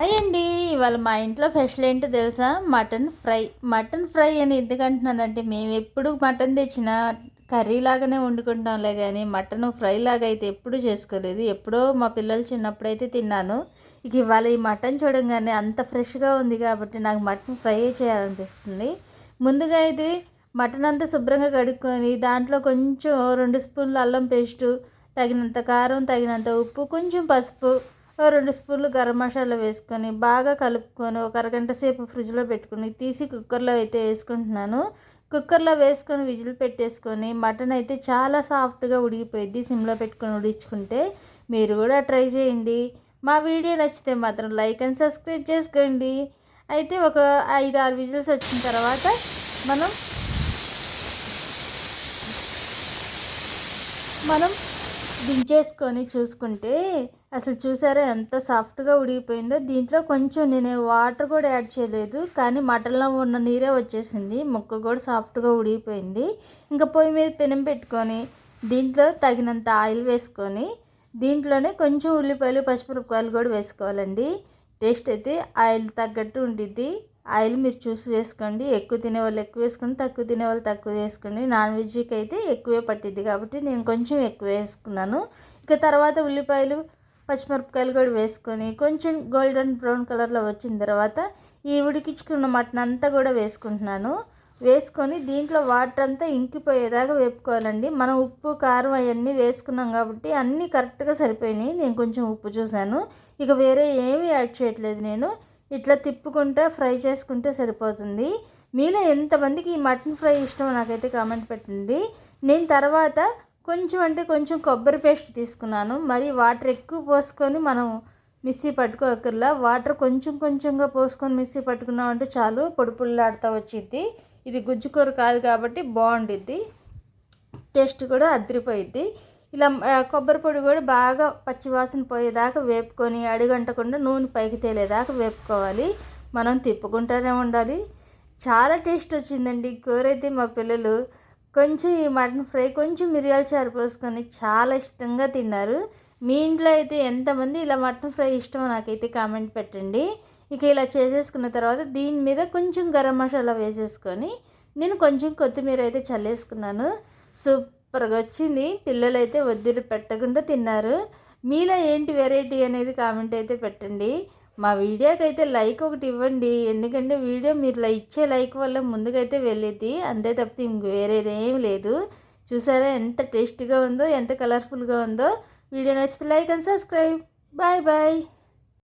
Hi అండి. ఇవాళ మా ఇంట్లో స్పెషల్ ఏంటో తెలుసా? మటన్ ఫ్రై అని ఎందుకంటున్నానంటే, మేము ఎప్పుడు మటన్ తెచ్చినా కర్రీ లాగానే వండుకుంటాంలే, కానీ మటన్ ఫ్రై లాగా అయితే ఎప్పుడూ చేసుకోలేదు. ఎప్పుడో మా పిల్లలు చిన్నప్పుడైతే తిన్నాను. ఇక ఇవాళ ఈ మటన్ చూడంగానే అంత ఫ్రెష్గా ఉంది కాబట్టి నాకు మటన్ ఫ్రై చేయాలనిపిస్తుంది. ముందుగా అయితే మటన్ అంతా శుభ్రంగా కడుక్కొని దాంట్లో కొంచెం 2 స్పూన్లు అల్లం పేస్టు, తగినంత కారం, తగినంత ఉప్పు, కొంచెం పసుపు, 2 స్పూన్లు గరం మసాలా వేసుకొని బాగా కలుపుకొని ఒక అరగంట సేపు ఫ్రిడ్జ్లో పెట్టుకుని తీసి కుక్కర్లో అయితే వేసుకుంటున్నాను. కుక్కర్లో వేసుకొని విజిల్ పెట్టేసుకొని మటన్ అయితే చాలా సాఫ్ట్గా ఉడికిపోయిద్ది. సిమ్లో పెట్టుకొని ఉడికించుకుంటే మీరు కూడా ట్రై చేయండి. మా వీడియో నచ్చితే మాత్రం లైక్ అండ్ సబ్స్క్రైబ్ చేసుకోండి. అయితే ఒక 5-6 విజిల్స్ వచ్చిన తర్వాత మనం మనం దించేసుకొని చూసుకుంటే అసలు చూసారా ఎంత సాఫ్ట్గా ఉడికిపోయిందో. దీంట్లో కొంచెం నేను వాటర్ కూడా యాడ్ చేయలేదు, కానీ మటన్లో ఉన్న నీరే వచ్చేసింది. ముక్క కూడా సాఫ్ట్గా ఉడికిపోయింది. ఇంకా పొయ్యి మీద పెనం పెట్టుకొని దీంట్లో తగినంత ఆయిల్ వేసుకొని దీంట్లోనే కొంచెం ఉల్లిపాయలు, పచ్చిమిరపకాయలు కూడా వేసుకోవాలండి. టేస్ట్ అయితే ఆయిల్ తగ్గట్టు ఉండిద్ది. ఆయిల్ మీరు చూసి వేసుకోండి. ఎక్కువ తినేవాళ్ళు ఎక్కువ వేసుకోండి, తక్కువ తినేవాళ్ళు తక్కువ వేసుకోండి. నాన్ వెజ్కి అయితే ఎక్కువే పట్టిద్ది కాబట్టి నేను కొంచెం ఎక్కువ వేసుకున్నాను. ఇక తర్వాత ఉల్లిపాయలు, పచ్చిమిరపకాయలు కూడా వేసుకొని కొంచెం గోల్డెన్ బ్రౌన్ కలర్లో వచ్చిన తర్వాత ఈ ఉడికించుకున్న మటన్ అంతా కూడా వేసుకుంటున్నాను. వేసుకొని దీంట్లో వాటర్ అంతా ఇంకిపోయేదాకా వేపుకోవాలండి. మనం ఉప్పు, కారం అవన్నీ వేసుకున్నాం కాబట్టి అన్నీ కరెక్ట్గా సరిపోయినాయి. నేను కొంచెం ఉప్పు చూశాను. ఇక వేరే ఏమీ యాడ్ చేయట్లేదు. నేను ఇట్లా తిప్పుకుంటే ఫ్రై చేసుకుంటే సరిపోతుంది. మీలో ఎంతమందికి ఈ మటన్ ఫ్రై ఇష్టమో నాకైతే కామెంట్ పెట్టండి. నేను తర్వాత కొంచెం కొబ్బరి పేస్ట్ తీసుకున్నాను. మరి వాటర్ ఎక్కువ పోసుకొని మనం మిక్సీ పట్టుకోకర్లా, వాటర్ కొంచెంగా పోసుకొని మిక్సీ పట్టుకున్నామంటే చాలు, పొడి పుల్లాడుతూ వచ్చిద్ది. ఇది గుజ్జుకూర కాదు కాబట్టి బాగుండిద్ది, టేస్ట్ కూడా అదిరిపోయిద్ది. ఇలా కొబ్బరి పొడి కూడా బాగా పచ్చివాసన పోయేదాకా వేపుకొని అడుగంటకుండా నూనె పైకి తేలేదాకా వేపుకోవాలి. మనం తిప్పుకుంటూనే ఉండాలి. చాలా టేస్ట్ వచ్చిందండి కూర అయితే. మా పిల్లలు కొంచెం ఈ మటన్ ఫ్రై కొంచెం మిరియాల చారు పోసుకొని చాలా ఇష్టంగా తిన్నారు. మీ ఇంట్లో అయితే ఎంతమంది ఇలా మటన్ ఫ్రై ఇష్టమో నాకైతే కామెంట్ పెట్టండి. ఇక ఇలా చేసేసుకున్న తర్వాత దీని మీద కొంచెం గరం మసాలా వేసేసుకొని నేను కొంచెం కొత్తిమీర అయితే చల్లేసుకున్నాను. సూపర్గా వచ్చింది. పిల్లలైతే వద్దులు పెట్టకుండా తిన్నారు. మీలో ఏంటి వెరైటీ అనేది కామెంట్ అయితే పెట్టండి. మా వీడియోకి అయితే లైక్ ఒకటి ఇవ్వండి, ఎందుకంటే వీడియో మీరు ఇచ్చే లైక్ వల్ల ముందుకైతే వెళ్ళిద్ది, అంతే తప్పితే ఇంక వేరేది ఏమి లేదు. చూసారా ఎంత టేస్టీగా ఉందో, ఎంత కలర్ఫుల్గా ఉందో. వీడియో నచ్చితే like and subscribe. Bye bye.